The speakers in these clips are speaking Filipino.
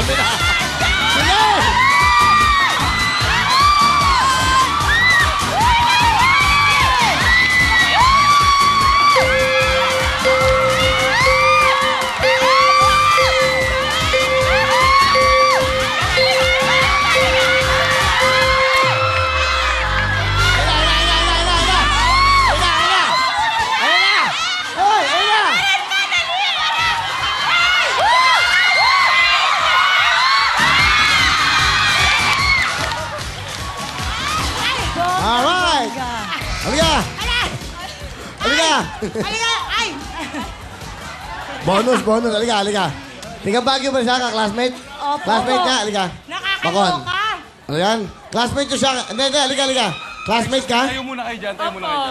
Dami na. Sige! Halika! Ay! Bonus. Halika. Tiga Baguio ba siya, ka-classmate? Opo. Classmate niya, halika. Nakakaloka! Ano yan? Classmate ko siya. Hindi, halika. Classmate ka? Tayo muna kayo dyan.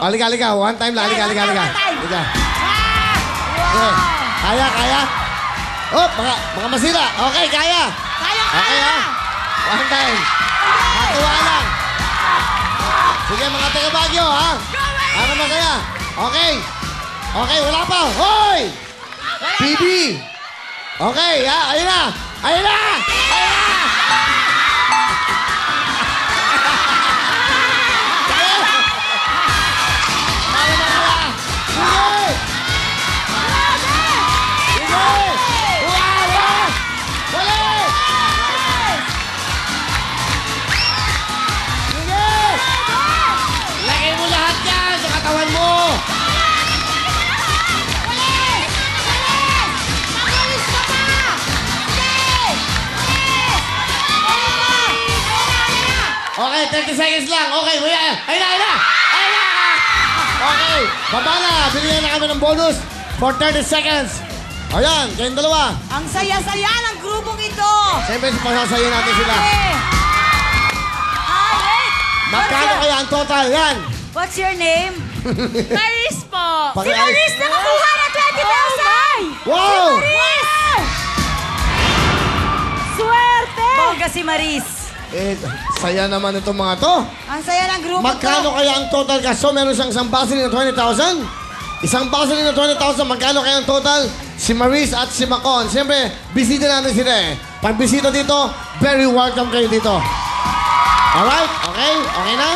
Halika. One time lang. Halika. Halika. Okay. Kaya? Oh, baka masira. Okay, kaya. Kaya! Okay, ha? One time. Hatuwa lang. Sige, mga taga Baguio, ha? Ano masaya? Okay, wala pa. Hoy! PB! Okay, ha? Ayun na! Lagay mo lahat yan sa katawan mo! Okay, 30 seconds lang. Okay, ayun na! Okay, baba na. Binigyan na kami ng bonus for 30 seconds. Ayan, kayong dalawa. Ang saya-saya ng grupong ito! Siyempre, pasasayin natin sila. Wait! Magkano kaya ang total? Yan. What's your name? Maris po. Si Maris nakakuha na 20,000! Wow! Maris! Swerte! Bongga si Maris. Saya naman itong mga to. Ang saya ng grupo Magkano to. kaya ang total cash? So, meron siyang isang baseline na 20,000? Isang baseline na 20,000. Magkano kaya ang total? Si Maris at si Macon. Siyempre, bisita natin sila eh. Pag bisita dito, very welcome kayo dito. Alright? Okay? Okay na?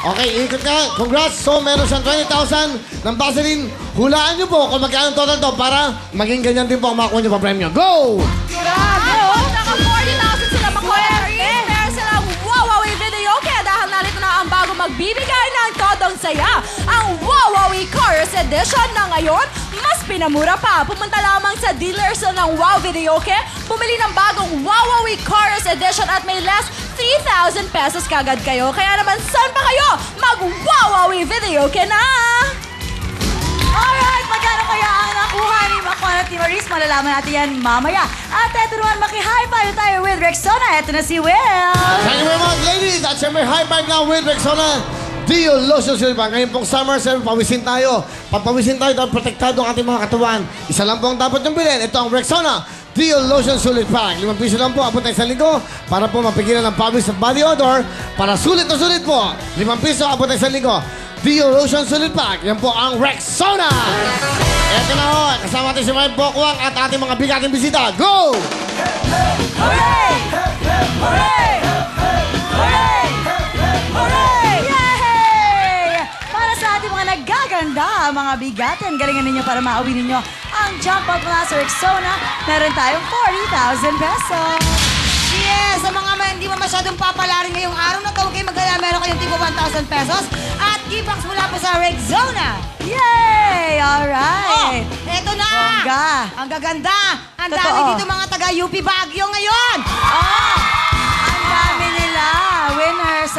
Okay, ikot ka. Congrats. So, meron siyang 20,000 ng baseline. Hulaan niyo po kung magkano ang total to para maging ganyan din po ang makuha niyo pa premyo. Go! Grabe, oh. Naka 40,000 sila makuha. Meron silang Wawawi video. Kaya dahil narito na ang bago magbibigay ng todong saya. Ang Wawawi Chorus Edition na ngayon, mas pinamura pa. Pumunta lamang sa dealers ng Wow Videoke. Bumili ng bagong Wawawi Chorus Edition at may less 3,000 pesos kagad kayo. Kaya naman, saan pa kayo? Mag-Wawawi Videoke na! Alright, magkano kaya ang nakuha ni Macon at ni Maris? Malalaman natin yan mamaya. At eto naman, maki-high five tayo with Rexona. Eto na si Will. Thank you very much, ladies. At siyempre, high five now with Rexona. Dio Lotion Silva. Ngayon pong summer, siyempre, pawisin tayo. Pagpawisin tayo, dapat protektado ang ating mga katawan. Isa lang po ang dapat yung bilhin. Ito ang Rexona Dio Lotion Sulit Pack. 5 piso lang po, abot tayo sa linggo para po mapigilan ng pawis at body odor. Para sulit na sulit po. 5 piso, abot tayo sa linggo. Dio Lotion Sulit Pack. Yan po ang Rexona. Ito na ho. Kasama natin si Mike Bokwang at ating mga bigating bisita. Go! Hooray! Hooray! Hooray! Hooray! Yay! Para sa ating mga naggaganda, mga bigatin, galingan ninyo para mauwi ninyo ang jackpot mula sa Rexona. Meron tayong 40,000 pesos. Yes! Sa mga hindi mo masyadong papalarin ngayong araw na ito, huwag kayong mag-alala, meron kayong tipo 1,000 pesos at gift-box mula po sa Rexona. Yay! Alright! Oh, eto na! bongga. Ang gaganda! Ang dami Totoo. dito mga taga-UP Baguio ngayon! Oh! Ang dami nila! Winners!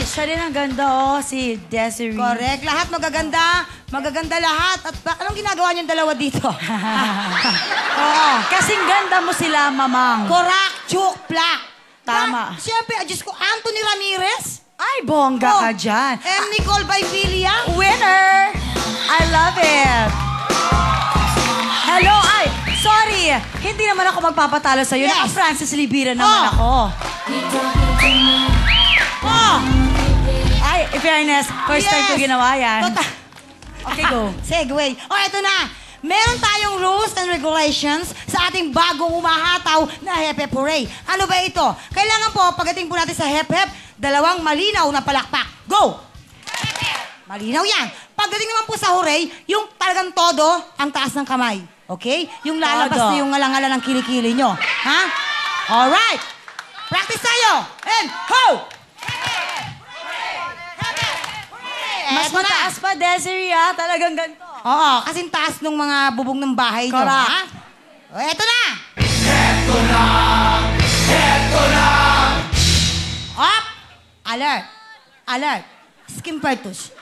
Siya rin ang ganda, oh. Si Desiree. Correct. Lahat magaganda. Magaganda lahat. At anong ginagawa niyong dalawa dito? Oo. Kasing ganda mo sila, mamang. Korak, chuk, plak. Tama. Siyempre, Diyos ko, Anthony Ramirez. Ay, bongga ka dyan. M. Nicole Baifilia. Winner! I love it. Hello, ay, sorry. Hindi naman ako magpapatalo sa'yo. Yes. Naka-Francis Libira naman Oh. ako. Oh! Ay, in fairness, first time ko ginawa yan. Okay, go. Segway. O, eto na. Meron tayong rules and regulations sa ating bagong umahataw malinaw na hep hep hooray. Ano ba ito? Kailangan po, pagdating po natin sa hep hep, dalawang malinaw na palakpak. Go! Malinaw yan. Pagdating naman po sa hooray, yung talagang todo ang taas ng kamay. Okay? Yung lalabas Todo. na yung ngalangalan ng kilikili nyo. Ha? Alright! Practice tayo! And ho! Mas Eto na. mataas pa, Desiree, talagang ganito. Oo, kasing taas ng mga bubong ng bahay nyo. Correct. Ha? O, eto na! Up! Alert! Alert! Skin partus.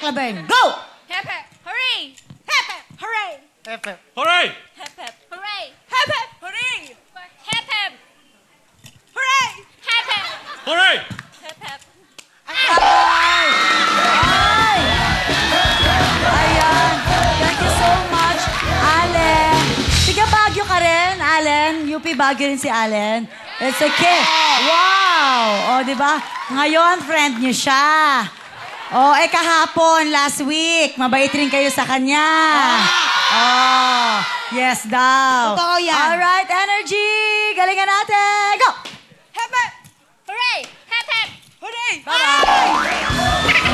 Laverne. Go! Hep hep, hooray! Hep hep! Hooray! Hooray! Hep hep, hooray! Hep hep, hooray! Hep hep, hooray! Hep hep, Hooray! hep hep. Ay! Ayan. Thank you so much, Allen. Tiga Baguio ka rin, Allen. UP Baguio rin si Allen. It's okay. Wow! O, di ba? Ngayon, friend niyo siya. O, kahapon, last week, mabait rin kayo sa kanya. Oh, yes daw. Totoo yan. Alright, energy! Galingan natin. Go! Hep hep! Hooray! Hep hep! Hooray! Bye-bye!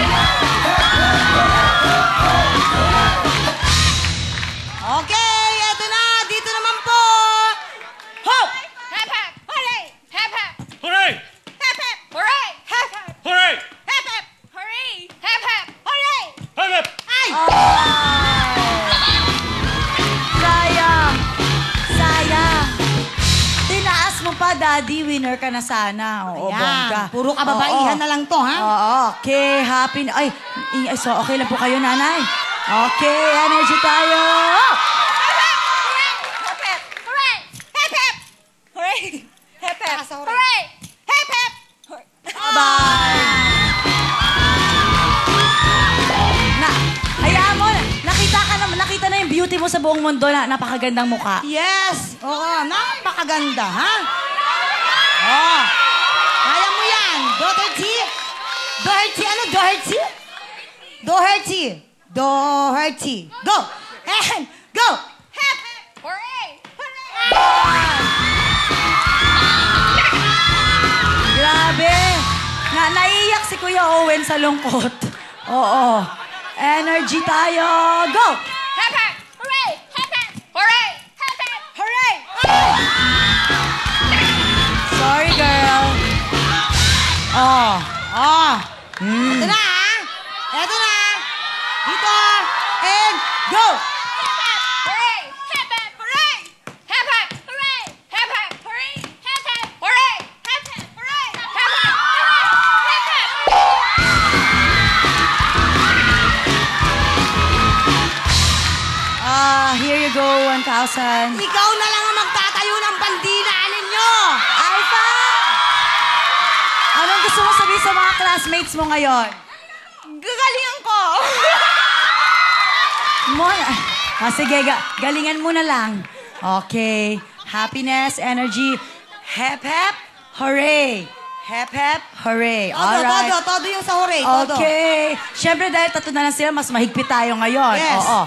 Okay, eto na. Dito naman po. Hop! Hep hep! Hooray! Hep hep! Hooray! Hep hep! Hooray! Hep hep! Hooray! Hep hep! Hooray! Hep hep! Hooray! Hep hep! Ay! Sayang! Sayang! Tinaas mo pa, Daddy. Winner ka na sana. Oo, Ayan. bongga. Puro kababaihan Oo. na lang to, ha? Oo, okay. Happy. Ay, so okay lang po kayo, nanay. Okay, energy tayo. Hep hep! Hooray! Hep hep! Hooray! Hep hep! Sa hooray. Hooray! Hep hep! Bye-bye! Hayaan mo, nakita na yung beauty mo sa buong mundo na napakagandang mukha. Yes! Oo, napakaganda, ha? Oh. Kaya mo yan. Doherty. Doherty, ano? Doherty? Doherty. Doherty. Go! And go! Hep hep! Hooray! Grabe! Naiiyak si Kuya Owen sa lungkot. Oo. Energy tayo. Go! Hep hep! Hooray! Hep hep! Hooray! Hep hep! Hooray! Sorry, girl. Oh. Oh. Ito na, ha? Ito na. Dito. And go! Hooray! Hep hep! Hooray! Hep hep! Hooray! Hep hep! Hooray! Hep hep! Hooray! Hep hep! Hooray! Hep hep! Hep hep! Here you go, 1,000. Ikaw na lang ang magtatayo ng bandila ninyo. Alpha! Anong gusto mo sabihin sa mga classmates mo ngayon? Gagalingan ko. Sige, galingan mo na lang. Okay. Happiness, energy. Hep, hep, hooray. Hep, hep, hooray. Alright. Todo yung sa hooray. Todo. Okay. Siyempre, dahil tatlo na lang sila, mas mahigpit tayo ngayon. Yes. Oo.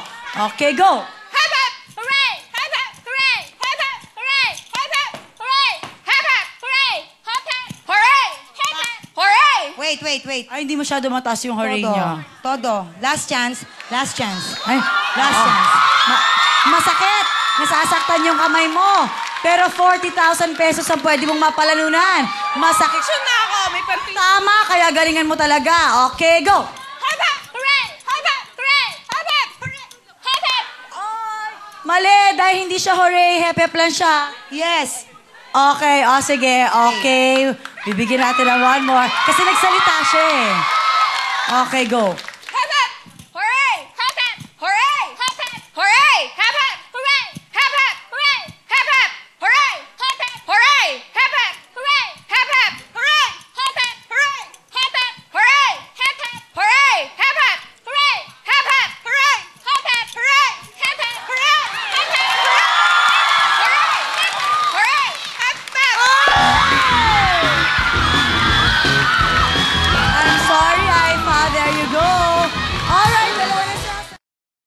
Okay, go. Hep hep! Hooray! Hep hep! Hooray! Hep hep! Hooray! Hep hep! Hooray! Hep hep! Hooray! Hep hep! Hooray! Hep hep! Hooray! Wait. Ay, hindi masyado mataas yung hooray Todo. niya. Todo. Last chance. Last chance. Ay, Last chance. masakit! Nasasaktan yung kamay mo. Pero 40,000 pesos ang pwede mong mapalanunan. Masakit. Action na ako! May pampi... Tama, kaya galingan mo talaga. Okay, go! Hep hep! Hooray! Hep hep! Hooray! Hep hep! Hooray! Hep hep! Mali, dahil hindi siya hooray, hep-hep lang siya. Yes. Okay, sige, okay. Bibigyan natin ng one more. Kasi nagsalita siya eh. Okay, go.